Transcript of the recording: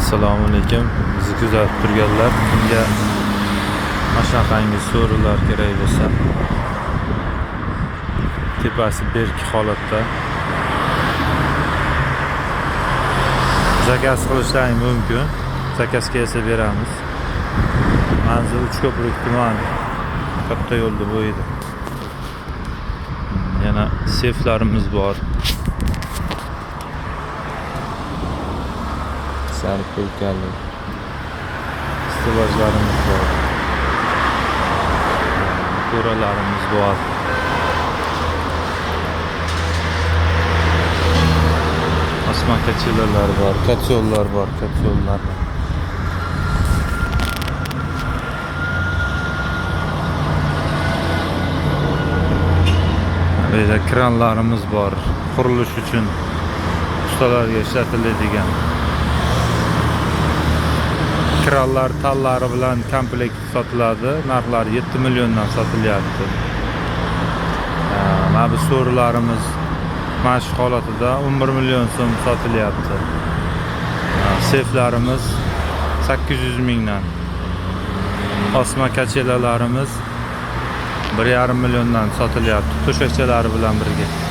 Assalomu alaykum. Bizni kuzatib turganlar, kimga mana shunaqangi so'rilar kerak bo'lsa, tepasi berk holatda zakaz qilishlaring mumkin. Zakazga esa beramiz. Manzil Uchko'prik tumani, katta yo'lda bo'yida. Yana seflarimiz bor. Sariq ko'rkali stivajlarimiz bor. Ko'ralarimiz bor. Osmon kachilalar bor, katyollar bor, katyollar. Burada kranlarımız bor. Qurilish uchun ustalarga ishlatiladigan kranlar tallari bilan komplekt sotiladi. Narxlari 7 milliondan sotilyapti. Mana bu so'rilarimiz mashq holatida 11 million so'm sotilyapti. Seflarimiz 800 mingdan. Osma kachelalarimiz 1,5 milliondan sotilyapti. To'shakchalari bilan birga.